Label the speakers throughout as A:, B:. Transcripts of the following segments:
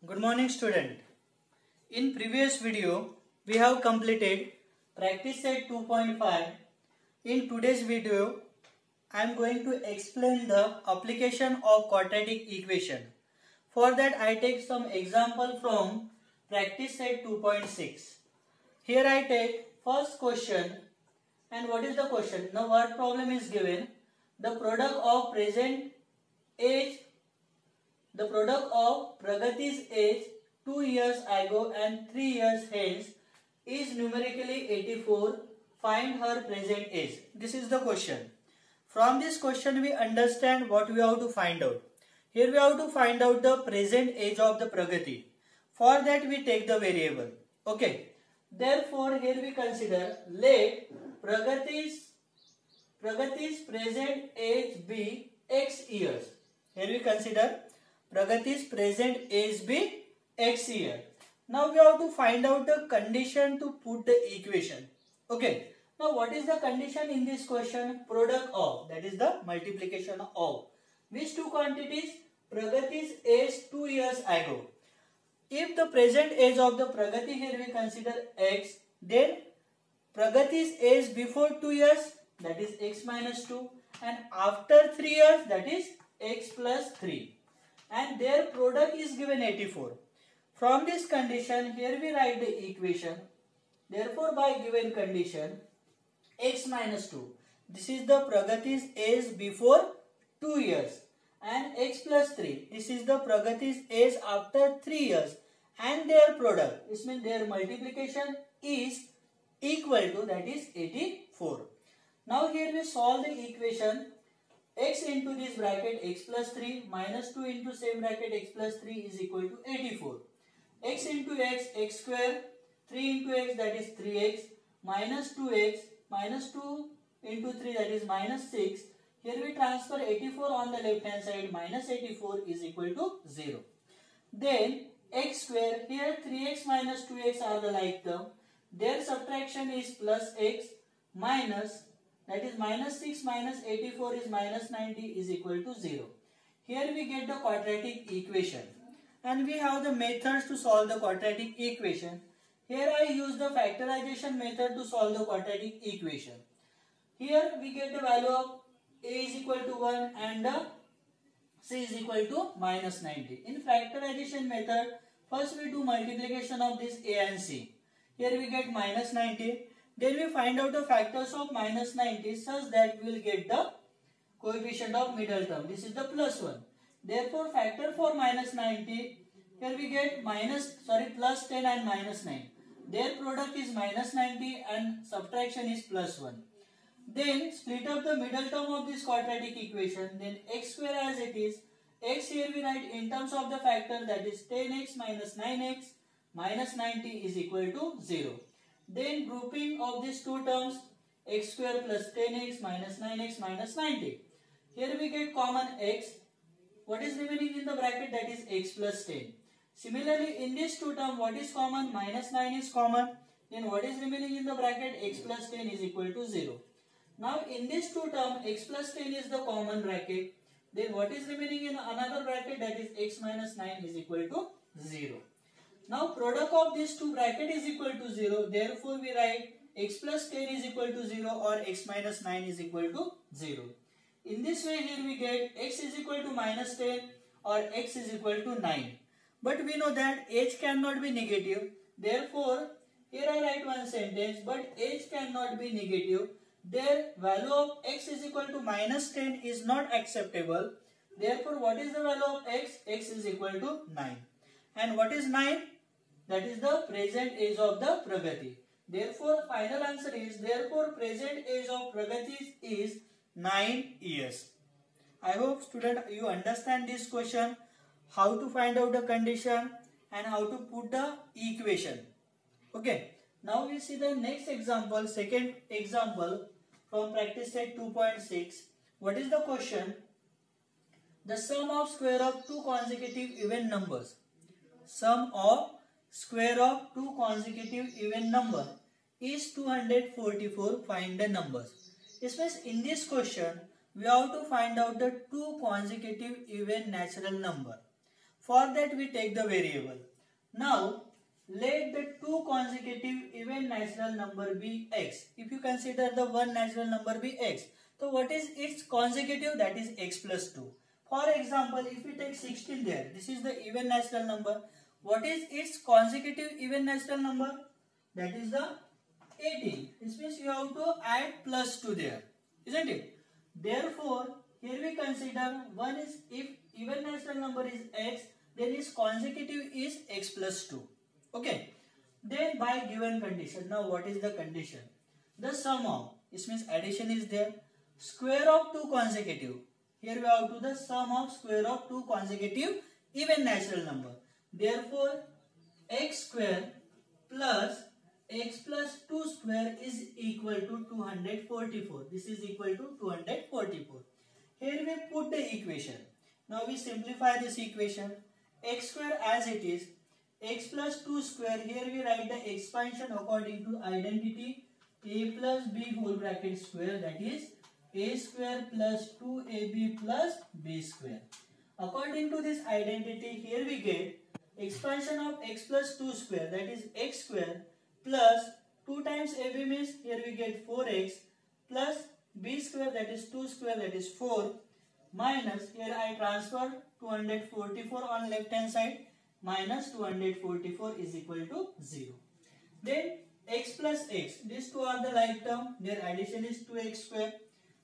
A: Good morning student. In previous video we have completed practice set 2.5. In today's video I am going to explain the application of quadratic equation. For that I take some example from practice set 2.6. Here I take first question, and what is the question? Now what problem is given? The product of present age, the product of Pragati's age 2 years ago and 3 years hence is numerically 84. Find her present age. This is the question. From this question we understand what we have to find out. Here we have to find out the present age of the Pragati. For that we take the variable. Okay. Therefore here we consider let Pragati's present age be x years. Here we consider Pragati's present age be x year. Now we have to find out the condition to put the equation. Okay. Now what is the condition in this question? Product of, that is the multiplication of. Which two quantities? Pragati's age 2 years ago. If the present age of the Pragati here we consider x, then Pragati's age before 2 years, that is x minus 2, and after 3 years, that is x plus 3. And their product is given 84. From this condition, here we write the equation. Therefore, by given condition, x minus 2. This is the Pragati's age before 2 years. And x plus 3. This is the Pragati's age after 3 years. And their product, this means their multiplication is equal to, that is 84. Now here we solve the equation. X into this bracket x plus 3 minus 2 into same bracket x plus 3 is equal to 84. X into x square, 3 into x, that is 3x, minus 2x, minus 2 into 3, that is minus 6. Here we transfer 84 on the left hand side, minus 84 is equal to 0. Then x square, here 3x minus 2x are the like term. Their subtraction is plus x minus, that is minus 6 minus 84 is minus 90 is equal to 0. Here we get the quadratic equation. And we have the methods to solve the quadratic equation. Here I use the factorization method to solve the quadratic equation. Here we get the value of a is equal to 1 and c is equal to minus 90. In factorization method, first we do multiplication of this a and c. Here we get minus 90. Then we find out the factors of minus 90 such that we will get the coefficient of middle term. This is the plus 1. Therefore, factor for minus 90, here we get plus 10 and minus 9. Their product is minus 90 and subtraction is plus 1. Then split up the middle term of this quadratic equation. Then x square as it is. X here we write in terms of the factor, that is 10x minus 9x minus 90 is equal to 0. Then grouping of these two terms, x square plus 10x minus 9x minus 90. Here we get common x. What is remaining in the bracket? That is x plus 10. Similarly, in this two term, what is common? Minus 9 is common. Then what is remaining in the bracket? X plus 10 is equal to 0. Now in this two term, x plus 10 is the common bracket. Then what is remaining in another bracket? That is x minus 9 is equal to 0. Now product of these two bracket is equal to 0. Therefore we write x plus 10 is equal to 0 or x minus 9 is equal to 0. In this way here we get x is equal to minus 10 or x is equal to 9. But we know that age cannot be negative. Therefore here I write one sentence, but age cannot be negative. Their value of x is equal to minus 10 is not acceptable. Therefore what is the value of x? X is equal to 9. And what is 9? That is the present age of the Pragati. Therefore final answer is, therefore present age of Pragati is 9 years. I hope student you understand this question, how to find out the condition and how to put the equation. Okay. Now we see the next example, second example from practice set 2.6. What is the question? The sum of square of two consecutive even numbers. Sum of square of two consecutive even number is 244. Find the numbers. This means in this question we have to find out the two consecutive even natural number. For that we take the variable. Now let the two consecutive even natural number be x. If you consider the one natural number be x, so what is its consecutive? That is x plus 2. For example, if we take 16 there, this is the even natural number. What is its consecutive even natural number? That is the 18. This means you have to add plus 2 there, isn't it? Therefore, here we consider one is, if even natural number is x, then its consecutive is x plus 2. Okay. Then by given condition, now what is the condition? The sum of, this means addition is there, square of two consecutive. Here we have to the sum of square of two consecutive even natural number. Therefore, x square plus x plus 2 square is equal to 244. This is equal to 244. Here we put the equation. Now we simplify this equation. X square as it is, x plus 2 square, here we write the expansion according to identity a plus b whole bracket square, that is a square plus 2ab plus b square. According to this identity, here we get expansion of x plus 2 square, that is x square, plus 2 times ab means here we get 4x, plus b square, that is 2 square, that is 4, minus here I transfer 244 on left hand side, minus 244 is equal to 0. Then x plus x, these two are the like term, their addition is 2x square.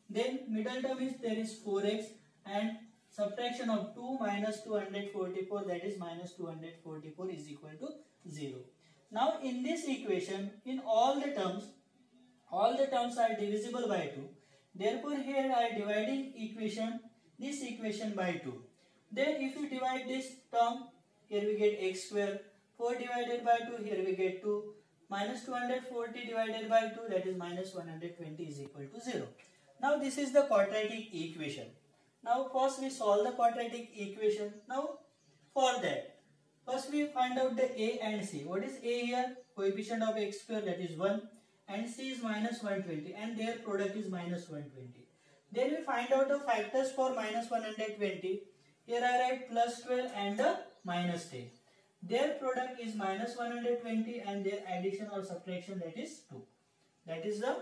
A: Then middle term is there is 4x, and subtraction of 2 minus 244, that is minus 244 is equal to 0. Now in this equation, in all the terms are divisible by 2. Therefore here I am dividing this equation by 2. Then if you divide this term, here we get x square, 4 divided by 2, here we get 2, minus 240 divided by 2, that is minus 120 is equal to 0. Now this is the quadratic equation. Now first we solve the quadratic equation. Now for that, first we find out the a and c. What is a here? Coefficient of x square, that is 1, and c is minus 120, and their product is minus 120. Then we find out the factors for minus 120. Here I write plus 12 and the minus 10. Their product is minus 120 and their addition or subtraction, that is 2. That is the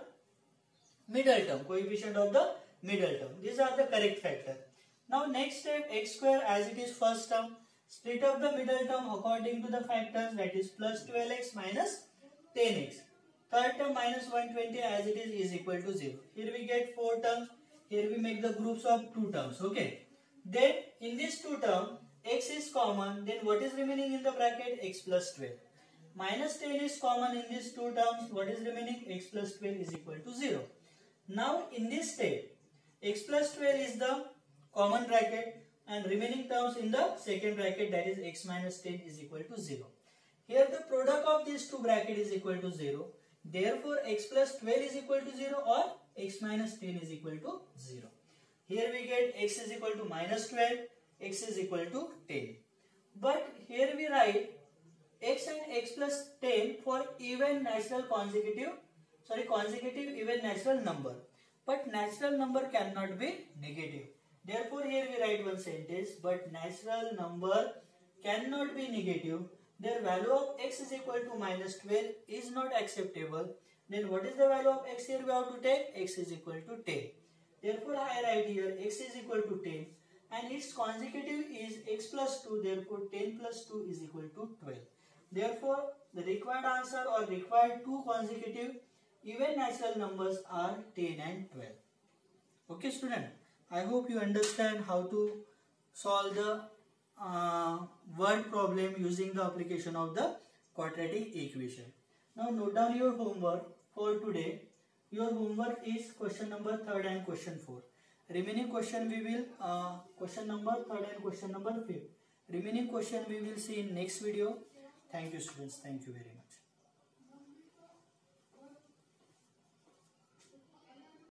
A: middle term, coefficient of the middle term. These are the correct factor. Now next step, x square as it is first term, split up the middle term according to the factors, that is plus 12x minus 10x. Third term minus 120 as it is equal to 0. Here we get 4 terms. Here we make the groups of 2 terms. Okay. Then in this 2 term, x is common. Then what is remaining in the bracket? X plus 12. Minus 10 is common in these 2 terms. What is remaining? X plus 12 is equal to 0. Now in this step, x plus 12 is the common bracket and remaining terms in the second bracket, that is x minus 10 is equal to 0. Here the product of these two brackets is equal to 0. Therefore x plus 12 is equal to 0 or x minus 10 is equal to 0. Here we get x is equal to minus 12, x is equal to 10. But here we write x and x plus 10 for even natural consecutive even natural number. But natural number cannot be negative. Therefore here we write one sentence, but natural number cannot be negative. Their value of x is equal to minus 12 is not acceptable. Then what is the value of x here we have to take? X is equal to 10. Therefore I write here x is equal to 10 and its consecutive is x plus 2. Therefore 10 plus 2 is equal to 12. Therefore the required answer or required two consecutive even natural numbers are 10 and 12. Okay student, I hope you understand how to solve the word problem using the application of the quadratic equation. Now note down your homework for today. Your homework is question number 3rd and question 4. Remaining question we will question number 3rd and question number 5th. Remaining question we will see in next video. Thank you students. Thank you very much.